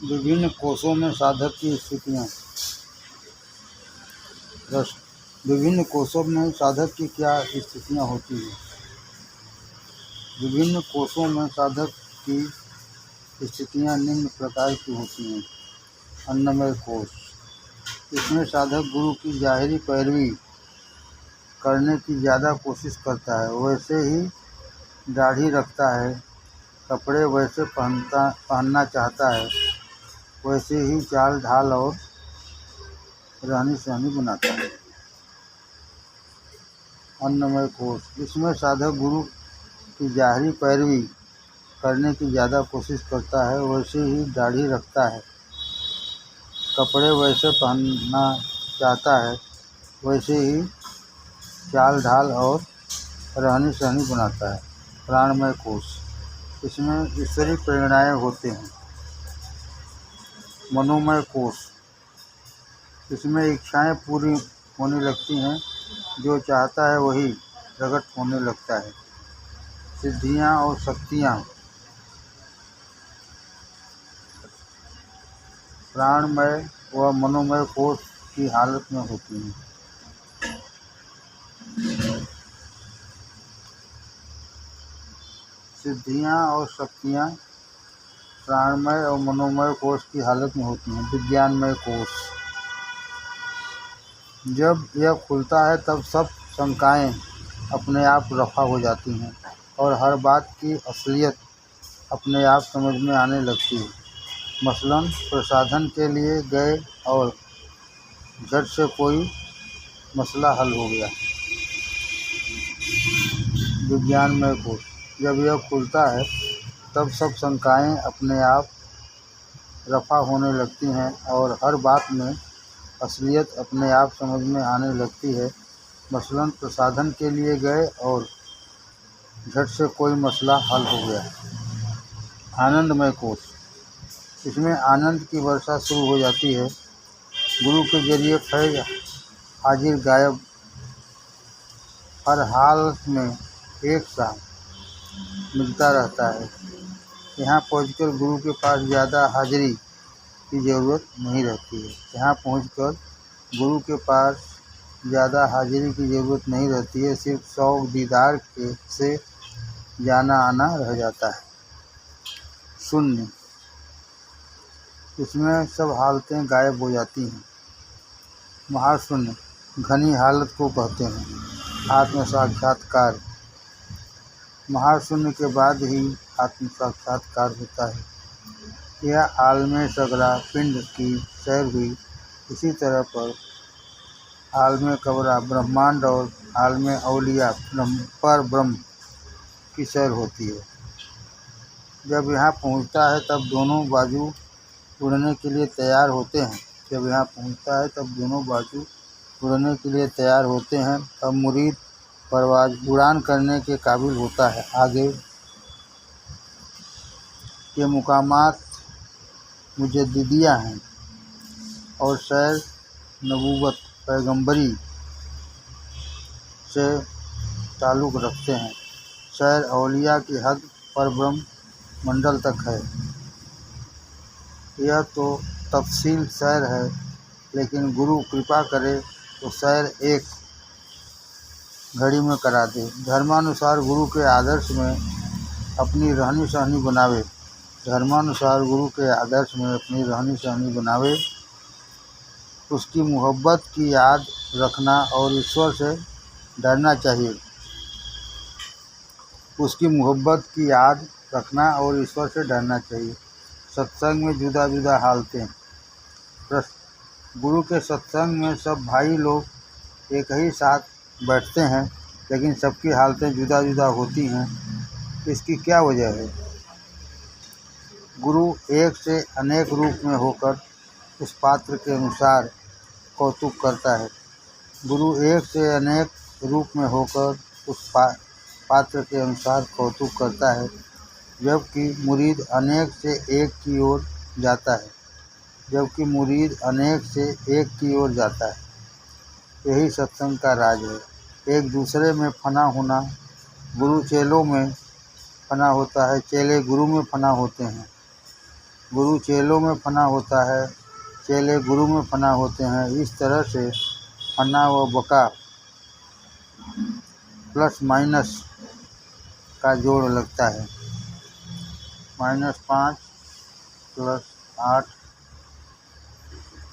विभिन्न कोशों में साधक की स्थितियाँ। विभिन्न कोशों में साधक की क्या स्थितियाँ होती हैं? विभिन्न कोशों में साधक की स्थितियाँ निम्न प्रकार की होती हैं। अन्नमय कोश, इसमें साधक गुरु की ज़ाहिरी पैरवी करने की ज़्यादा कोशिश करता है, वैसे ही दाढ़ी रखता है, कपड़े वैसे पहनना चाहता है, वैसे ही चाल ढाल और रहनी सहनी बनाता है। अन्नमय कोश, इसमें साधक गुरु की ज़ाहिरी पैरवी करने की ज़्यादा कोशिश करता है, वैसे ही दाढ़ी रखता है, कपड़े वैसे पहनना चाहता है, वैसे ही चाल ढाल और रहनी सहनी बनाता है। प्राणमय कोश, इसमें ईश्वरी प्रेरणाएँ होते हैं। मनोमय कोश, इसमें इच्छाएं पूरी होने लगती हैं, जो चाहता है वही प्रकट होने लगता है। सिद्धियां और शक्तियां। प्राणमय व मनोमय कोश की हालत में होती हैं। सिद्धियां और शक्तियां प्राणमय और मनोमय कोश की हालत में होती हैं। विज्ञानमय कोश, जब यह खुलता है तब सब शंकाएं अपने आप रफा हो जाती हैं और हर बात की असलियत अपने आप समझ में आने लगती है। मसलन प्रसाधन के लिए गए और झट से कोई मसला हल हो गया। विज्ञानमय कोश, जब यह खुलता है तब सब शंकाएं अपने आप रफा होने लगती हैं और हर बात में असलियत अपने आप समझ में आने लगती है। मसलन प्रसाधन के लिए गए और झट से कोई मसला हल हो गया। आनंदमय कोश, इसमें आनंद की वर्षा शुरू हो जाती है। गुरु के जरिए फैज हाजिर गायब, हर हालत में एक सा मिलता रहता है। यहाँ पहुंचकर गुरु के पास ज़्यादा हाजिरी की ज़रूरत नहीं रहती है। यहाँ पहुंचकर गुरु के पास ज़्यादा हाजिरी की ज़रूरत नहीं रहती है, सिर्फ शौक़ दीदार से जाना आना रह जाता है। शून्य, इसमें सब हालतें गायब हो जाती हैं। महाशून्य, घनी हालत को कहते हैं। आत्म साक्षात्कार, महाशून्य के बाद ही आत्म साक्षात्कार होता है। यह आलमे सगरा पिंड की सैर हुई। इसी तरह पर आलमे कबरा ब्रह्मांड और आलमे औलिया पर ब्रह्म की सैर होती है। जब यहाँ पहुँचता है तब दोनों बाजू उड़ने के लिए तैयार होते हैं। जब यहाँ पहुँचता है तब दोनों बाजू उड़ने के लिए तैयार होते हैं। अब मुरीद परवाज़ उड़ान करने के काबिल होता है। आगे के मुकामात मुजद्दिदिया हैं और सैर नबूवत पैगंबरी से ताल्लुक़ रखते हैं। सैर औलिया की हद पर ब्रह्म मंडल तक है। यह तो तफसील सैर है, लेकिन गुरु कृपा करे तो सैर एक घड़ी में करा दे। धर्मानुसार गुरु के आदर्श में अपनी रहनी सहनी बनावे। धर्मानुसार गुरु के आदर्श में अपनी रहनी सहनी बनावे। उसकी मोहब्बत की याद रखना और ईश्वर से डरना चाहिए। उसकी मोहब्बत की याद रखना और ईश्वर से डरना चाहिए। सत्संग में जुदा जुदा हालतें। प्रश्न, गुरु के सत्संग में सब भाई लोग एक ही साथ बैठते हैं, लेकिन सबकी हालतें जुदा जुदा होती हैं। इसकी क्या वजह है? गुरु एक से अनेक रूप में होकर उस पात्र के अनुसार कौतुक करता है। गुरु एक से अनेक रूप में होकर उस पात्र के अनुसार कौतुक करता है, जबकि मुरीद अनेक से एक की ओर जाता है। यही सत्संग का राज है। एक दूसरे में फना होना। गुरु चेलों में फना होता है, चेले गुरु में फना होते हैं। गुरु चेलों में फना होता है, चेले गुरु में फना होते हैं। इस तरह से फना व बका प्लस माइनस का जोड़ लगता है। -5 + 8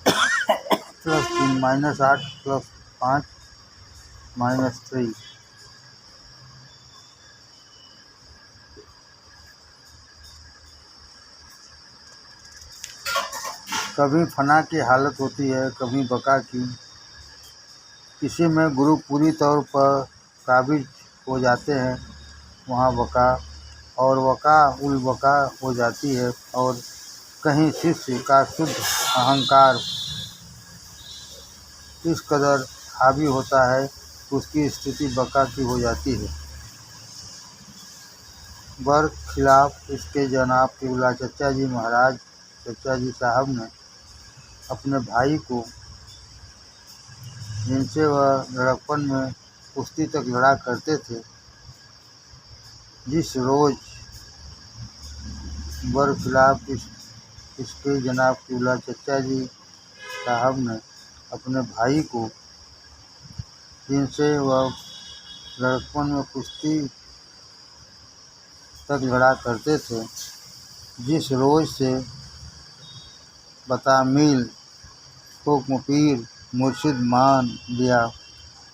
+ 3 -8 + 5 -3। कभी फना की हालत होती है, कभी बका की। किसी में गुरु पूरी तौर पर काबिज हो जाते हैं, वहाँ बका और वका उल बका हो जाती है। और कहीं शिष्य का शुद्ध अहंकार इस कदर हावी होता है, उसकी स्थिति बका की हो जाती है। बरखिलाफ इसके जनाब क़िबला चचा जी महाराज चचा जी साहब ने अपने भाई को, जिनसे वह लड़कपन में कुश्ती तक लड़ा करते थे, जिस रोज़ बरखिलाफ इसके जनाब क़िबला चचा जी साहब ने अपने भाई को, जिनसे वह लड़कपन में कुश्ती तक लड़ा करते थे, जिस रोज़ से बतामील हुक्म पीर मुर्शिद मान लिया,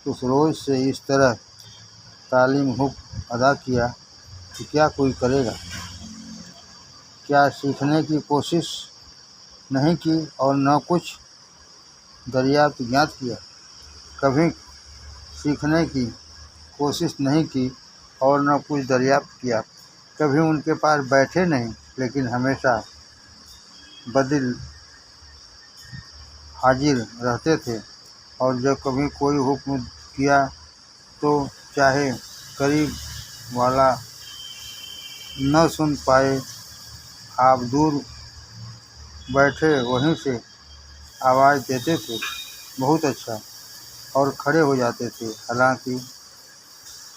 उस रोज़ से इस तरह तालीम हुक्म अदा किया कि क्या कोई करेगा। क्या सीखने की कोशिश नहीं की और न कुछ दरियाफ्त ज्ञात किया। कभी सीखने की कोशिश नहीं की और न कुछ दरियाफ्त किया। कभी उनके पास बैठे नहीं, लेकिन हमेशा बदिल हाजिर रहते थे। और जब कभी कोई हुक्म किया तो चाहे करीब वाला न सुन पाए, आप दूर बैठे वहीं से आवाज़ देते थे, बहुत अच्छा, और खड़े हो जाते थे। हालांकि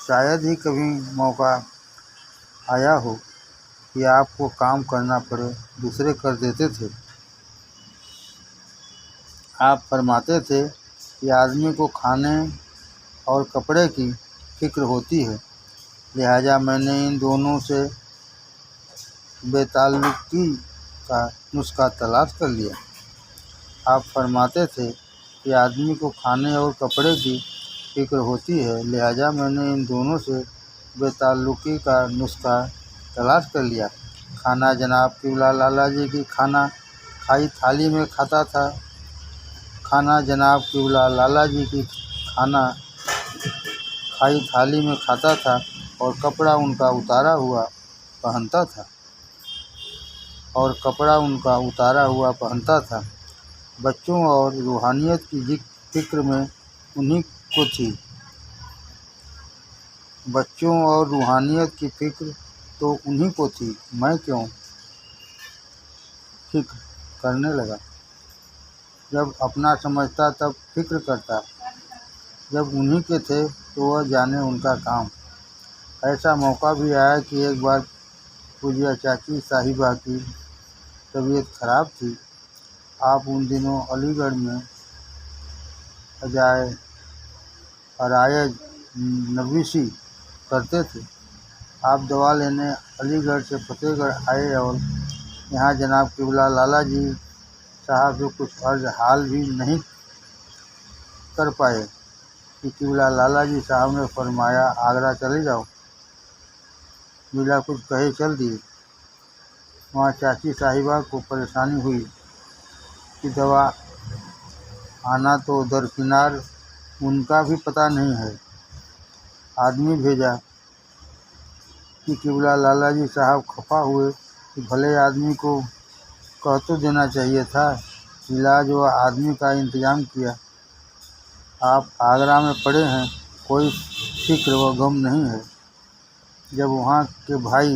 शायद ही कभी मौका आया हो कि आपको काम करना पड़े, दूसरे कर देते थे। आप फरमाते थे कि आदमी को खाने और कपड़े की फिक्र होती है, लिहाजा मैंने इन दोनों से बेताल्लुकी का नुस्खा तलाश कर लिया। आप फरमाते थे कि आदमी को खाने और कपड़े की फिक्र होती है, लिहाजा मैंने इन दोनों से बेताल्लुकी का नुस्खा तलाश कर लिया। खाना जनाब क़िबला लाला जी की खाई थाली में खाता था। खाना जनाब क़िबला लाला जी की खाई थाली में खाता था और कपड़ा उनका उतारा पहनता था। बच्चों और रूहानियत की फिक्र में उन्हीं को थी। बच्चों और रूहानियत की फिक्र तो उन्हीं को थी, मैं क्यों फिक्र करने लगा। जब अपना समझता तब फिक्र करता, जब उन्हीं के थे तो वह जाने उनका काम। ऐसा मौका भी आया कि एक बार पूजिया चाची साहिबा की तबीयत खराब थी। आप उन दिनों अलीगढ़ में अरायज नवीसी करते थे। आप दवा लेने अलीगढ़ से फतेहगढ़ आए और यहाँ जनाब क़िबला लाला जी साहब से कुछ अर्ज हाल भी नहीं कर पाए कि क़िबला लाला जी साहब ने फरमाया, आगरा चले जाओ। बिना कुछ कहे चल दिए। वहाँ चाची साहिबा को परेशानी हुई कि दवा आना तो दरकिनार, उनका भी पता नहीं है। आदमी भेजा कि क़िबला लाला जी साहब खफा हुए कि भले आदमी को कह तो देना चाहिए था। इलाज व आदमी का इंतज़ाम किया। आप आगरा में पड़े हैं, कोई फिक्र व गम नहीं है। जब वहाँ के भाई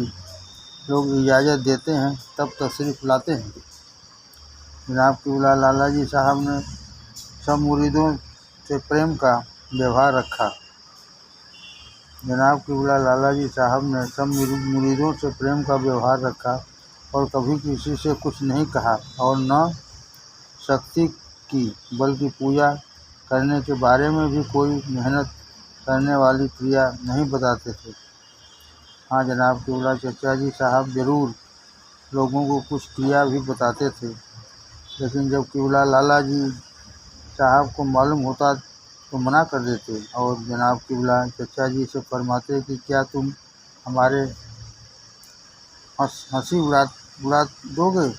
लोग इजाज़त देते हैं तब तशरीफ़ लाते हैं। जनाब क़िबला लाला जी साहब ने सब मुरीदों से प्रेम का व्यवहार रखा। जनाब क़िबला लाला जी साहब ने सब मुरीदों से प्रेम का व्यवहार रखा और कभी किसी से कुछ नहीं कहा और न शक्ति की, बल्कि पूजा करने के बारे में भी कोई मेहनत करने वाली क्रिया नहीं बताते थे। हाँ जनाब क़िबला चचा जी साहब ज़रूर लोगों को कुछ क्रिया भी बताते थे, लेकिन जब क़िबला लाला जी साहब को मालूम होता तो मना कर देते और जनाब क़िबला चचा जी से फरमाते कि क्या तुम हमारे हंसी उड़ा दोगे?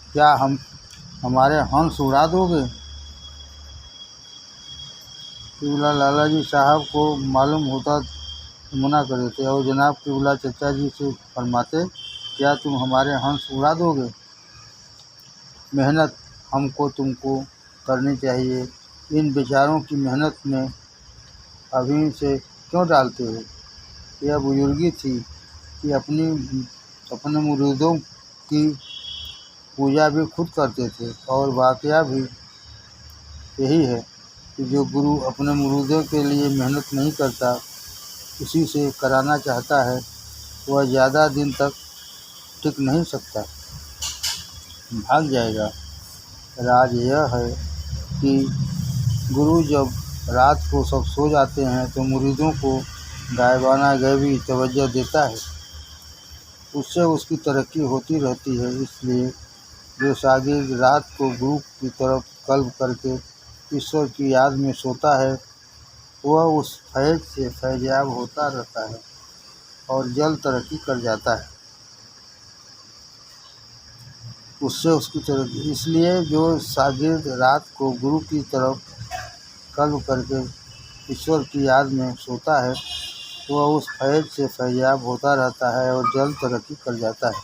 क्या हम हमारे हंस उड़ा दोगे? क़िबला लाला जी साहब को मालूम होता तो मना कर देते और जनाब क़िबला चचा जी से फरमाते, क्या तुम हमारे हंस उड़ा दोगे? मेहनत हमको तुमको करनी चाहिए, इन बेचारों की मेहनत में अभी से क्यों डालते हो? यह बुजुर्गी थी कि अपने मुरीदों की पूजा भी खुद करते थे और वाक़या भी यही है कि जो गुरु अपने मुरीदों के लिए मेहनत नहीं करता, किसी से कराना चाहता है, वह ज़्यादा दिन तक टिक नहीं सकता, भाग जाएगा। राज यह है कि गुरु जब रात को सब सो जाते हैं तो मुरीदों को गायबाना गैबी तवज्जो देता है, उससे उसकी तरक्की होती रहती है। इसलिए जो शागिर्द रात को गुरु की तरफ कल्ब करके ईश्वर की याद में सोता है, वह उस फैज़ से फैज़याब होता रहता है और जल्द तरक्की कर जाता है, उससे उसकी तरक्की। इसलिए जो शागिर्द रात को गुरु की तरफ कल्ब करके ईश्वर की याद में सोता है, वह उस फैज़ से फैज़याब होता रहता है और जल्द तरक्की कर जाता है।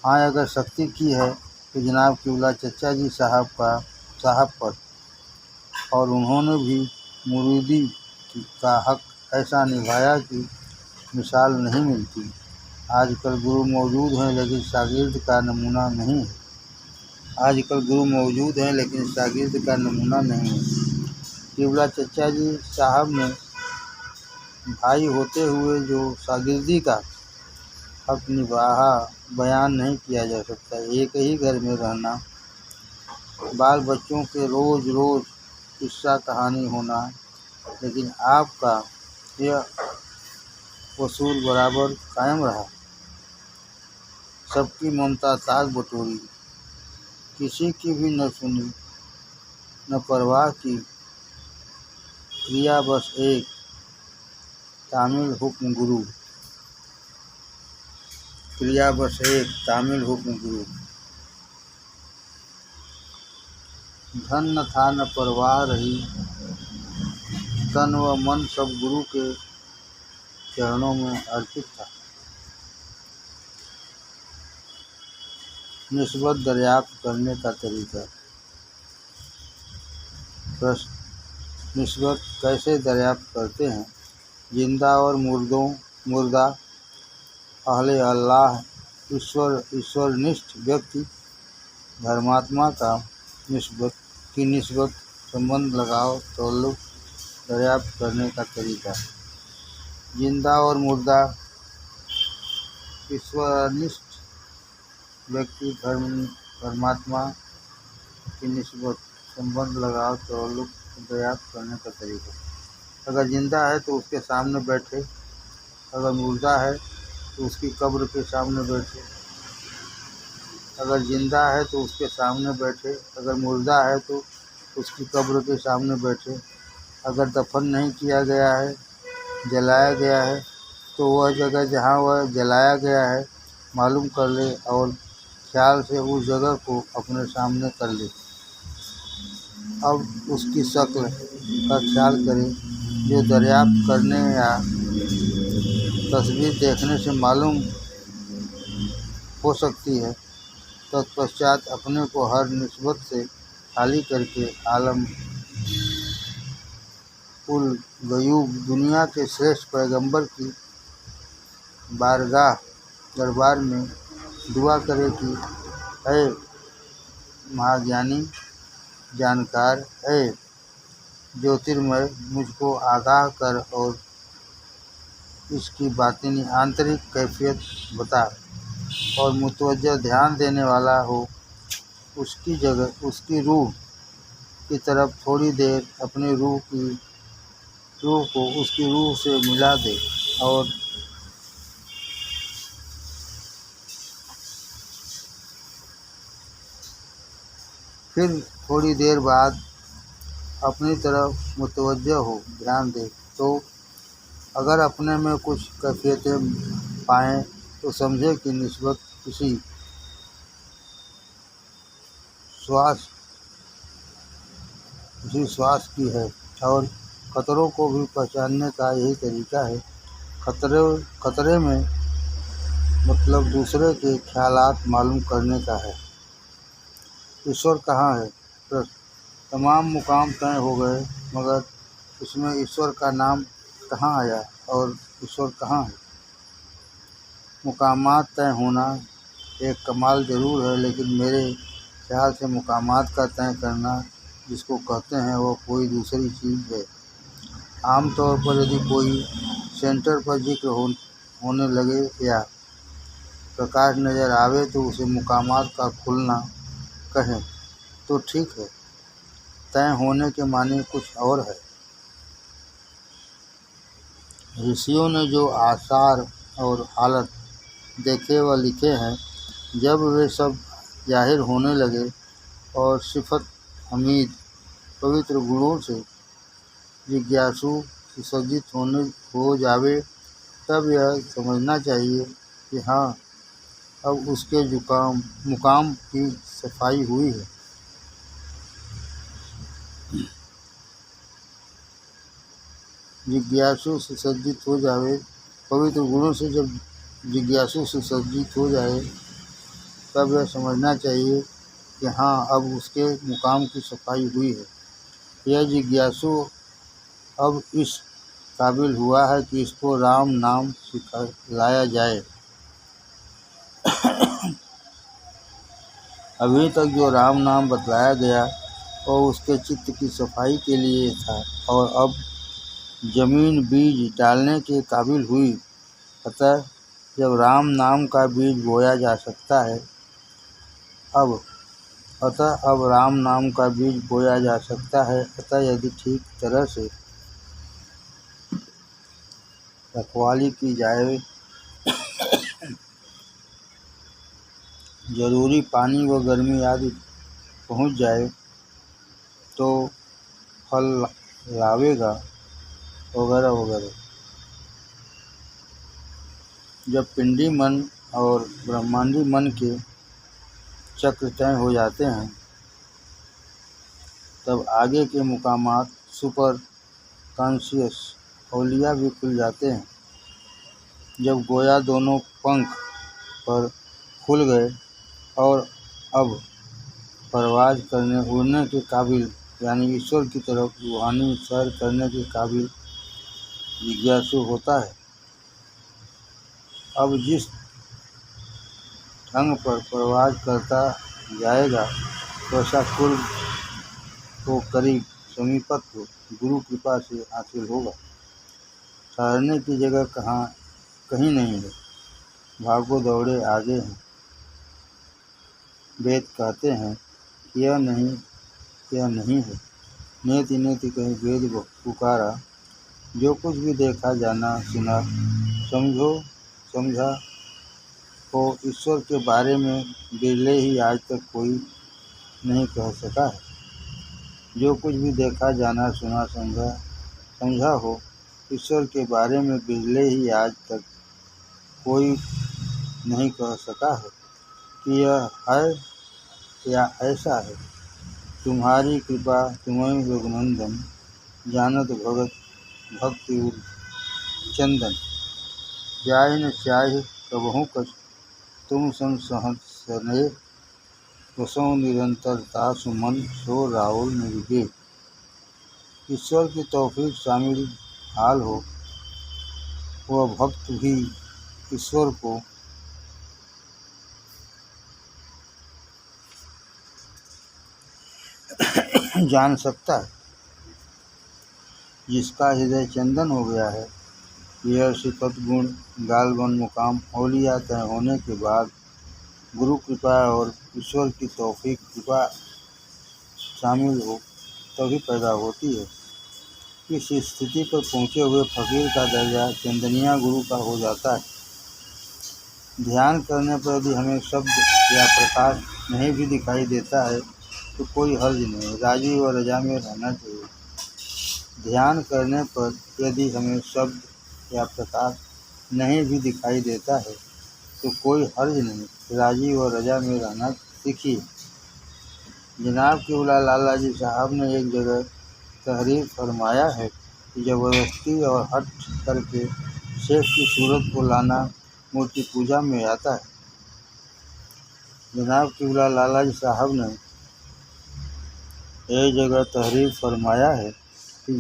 हाँ अगर शक्ति की है तो जनाब क़िबला चचा जी साहब पर, और उन्होंने भी मुरीदी का हक ऐसा निभाया कि मिसाल नहीं मिलती। आजकल गुरु मौजूद हैं लेकिन शागिर्द का नमूना नहीं है। आजकल गुरु मौजूद हैं लेकिन शागिर्द का नमूना नहीं है। क़िबला चचा जी साहब ने भाई होते हुए जो शागिर्दी का हक निभाया बयान नहीं किया जा सकता। एक ही घर में रहना, बाल बच्चों के रोज़ रोज़ किस्सा कहानी होना, लेकिन आपका यह उसूल बराबर कायम रहा। सबकी ममता ताक बटोरी, किसी की भी न सुनी, न परवाह की, क्रिया बस एक, तामिल हुक्म गुरु, क्रिया बस एक, तामिल हुक्म गुरु। धन न था न परवाह रही, तन व मन सब गुरु के चरणों में अर्पित था। निस्बत दरियाफ्त करने का तरीका। प्रश्न, निस्बत कैसे दरियाफ्त करते हैं? जिंदा और मुर्दा, अहले अल्लाह, ईश्वरनिष्ठ व्यक्ति, धर्मात्मा का निस्बत संबंध लगाव ताल्लुक़ दरियाफ्त करने का तरीका। जिंदा और मुर्दा, ईश्वरनिष्ठ व्यक्ति, धर्मात्मा की निस्बत संबंध लगाव ताल्लुक़ दरियाफ्त करने का तरीका। अगर जिंदा है तो उसके सामने बैठे, अगर मुर्दा है तो उसकी कब्र के सामने बैठे। अगर जिंदा है तो उसके सामने बैठे, अगर मुर्दा है तो उसकी कब्र के सामने बैठे। अगर दफन नहीं किया गया है, जलाया गया है, तो वह जगह जहाँ वह जलाया गया है मालूम कर ले और ख्याल से उस जगह को अपने सामने कर ले। अब उसकी शक्ल का ख्याल करें जो दरियाफ्त करने या तस्वीर देखने से मालूम हो सकती है। तत्पश्चात अपने को हर निस्बत से खाली करके आलम उल गयूब दुनिया के श्रेष्ठ पैगंबर की दरबार में दुआ करे कि ऐ महाज्ञानी जानकार, ऐ ज्योतिर्मय, मुझको आगाह कर और इसकी बातिनी आंतरिक कैफियत बता और मुतवज्जह ध्यान देने वाला हो, उसकी जगह उसकी रूह की तरफ थोड़ी देर अपनी रूह को उसकी रूह से मिला दे और फिर थोड़ी देर बाद अपनी तरफ मुतवज्जह हो ध्यान दे। तो अगर अपने में कुछ कैफियतें पाएँ तो समझे कि निस्बत उसी श्वास की है और खतरों को भी पहचानने का यही तरीका है। खतरे में मतलब दूसरे के ख्यालात मालूम करने का है। ईश्वर कहाँ है? प्रश्न। तमाम मुकाम तय हो गए, मगर उसमें ईश्वर का नाम कहाँ आया और ईश्वर कहाँ है? मुकामात तय होना एक कमाल ज़रूर है, लेकिन मेरे ख्याल से मुकामात का तय करना जिसको कहते हैं वह कोई दूसरी चीज़ है। आम तौर पर यदि कोई सेंटर पर जिक्र होने लगे या प्रकाश नज़र आवे तो उसे मुकामात का खुलना कहें तो ठीक है। तय होने के माने कुछ और है। ऋषियों ने जो आसार और हालत देखे व लिखे हैं, जब वे सब जाहिर होने लगे और सिफत हमीद पवित्र गुणों से जिज्ञासु सुसज्जित हो जावे, तब यह समझना चाहिए कि हाँ, अब उसके मुकाम की सफाई हुई है। जिज्ञासु सुसज्जित हो जावे, पवित्र गुणों से जब जिज्ञासु सुसज्जित हो जाए, तब यह समझना चाहिए कि हाँ, अब उसके मुकाम की सफाई हुई है। यह जिज्ञासु अब इस काबिल हुआ है कि इसको राम नाम सिखलाया जाए। अभी तक जो राम नाम बतलाया गया और उसके चित्त की सफाई के लिए था, और अब जमीन बीज डालने के काबिल हुई। अतः राम नाम का बीज बोया जा सकता है। अब राम नाम का बीज बोया जा सकता है। अतः यदि ठीक तरह से रखवाली की जाए, जरूरी पानी व गर्मी आदि पहुँच जाए तो फल लावेगा वगैरह वगैरह। जब पिंडी मन और ब्रह्मांडी मन के चक्र तय हो जाते हैं, तब आगे के मुकामात सुपर कॉन्शियस औलिया भी खुल जाते हैं। जब गोया दोनों पंख पर खुल गए और अब परवाज करने उड़ने के काबिल, यानी ईश्वर की तरफ रूहानी सैर करने के काबिल जिज्ञासु होता है, अब जिस ढंग पर परवाज करता जाएगा वैसा कुर्ब को करीब समीपत्व गुरु कृपा से हासिल होगा। ठहरने की जगह कहीं नहीं है। भागो दौड़े आगे हैं। वेद कहते हैं कि यह नहीं है। नेति नेति कहीं वेद पुकारा। जो कुछ भी देखा, जाना, सुना, समझा हो ईश्वर के बारे में बिरले ही आज तक कोई नहीं कह सका है। जो कुछ भी देखा, जाना, सुना, समझा हो ईश्वर के बारे में बिरले ही आज तक कोई नहीं कह सका है कि यह है या ऐसा है। तुम्हारी कृपा तुम्हें रघुनंदन, जानत भक्ति चंदन। जाहि न चाहि कबहु कछ, तुम सन सहस्रनेह, वसौ निरंतरता सुमन सो राहुल निर्गे। ईश्वर की तौफीक शामिल हाल हो, वह भक्त भी ईश्वर को जान सकता है। जिसका हृदय चंदन हो गया है यह सिफत गुण गालबन मुकाम औलिया तय होने के बाद गुरु कृपा और ईश्वर की तौफीक कृपा शामिल हो तभी पैदा होती है। इस स्थिति पर पहुँचे हुए फकीर का दर्जा चंदनिया गुरु का हो जाता है। ध्यान करने पर यदि हमें शब्द या प्रकाश नहीं भी दिखाई देता है तो कोई हर्ज नहीं, राजी व रजा में रहना चाहिए। ध्यान करने पर यदि हमें शब्द या प्रकाश नहीं भी दिखाई देता है तो कोई हर्ज नहीं, राजी व रजा में रहना सीखिए। जनाब क़िबला लाला जी साहब ने एक जगह तहरीर फरमाया है कि ज़बरदस्ती और हट करके शेख की सूरत को लाना मूर्ति पूजा में आता है। जनाब क़िबला लाला जी साहब ने एक जगह तहरीर फरमाया है कि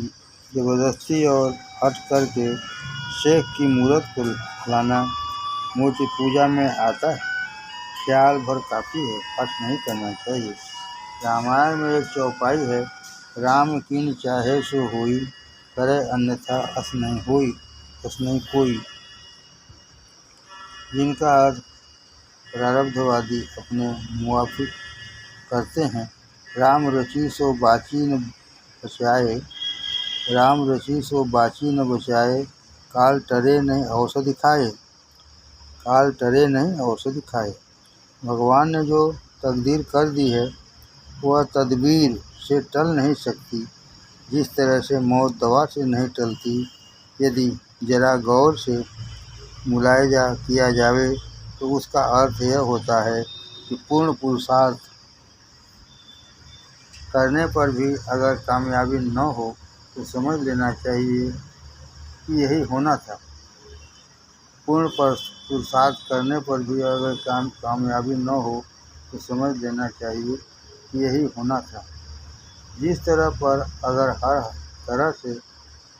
ज़बरदस्ती और हट करके शेख की मूरत को लाना मूर्ति पूजा में आता है। ख्याल भर काफ़ी है, हट नहीं करना चाहिए। रामायण में एक चौपाई है, राम कीन चाहे सो होई, करे अन्यथा अस नहीं कोई, जिनका अर्थ प्रारब्धवादी अपने मुवाफिक करते हैं। राम रची सो बाची न बचाए, राम रची सो बाची न बचाए, काल टरे नहीं औषधि खाए, काल टरे नहीं औषधि खाए। भगवान ने जो तकदीर कर दी है वह तदबीर से टल नहीं सकती, जिस तरह से मौत दवा से नहीं टलती। यदि जरा गौर से मुलाहिजा किया जावे तो उसका अर्थ यह होता है कि पूर्ण पुरुषार्थ करने पर भी अगर कामयाबी न हो तो समझ लेना चाहिए कि यही होना था। पूर्ण पुरुषार्थ करने पर भी अगर कामयाबी न हो तो समझ लेना चाहिए कि यही होना था। जिस तरह पर अगर हर तरह से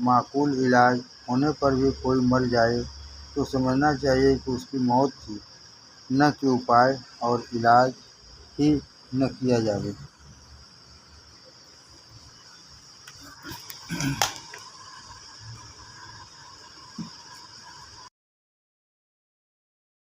माकूल इलाज होने पर भी कोई मर जाए तो समझना चाहिए कि उसकी मौत थी, न कि उपाय और इलाज ही न किया जावे।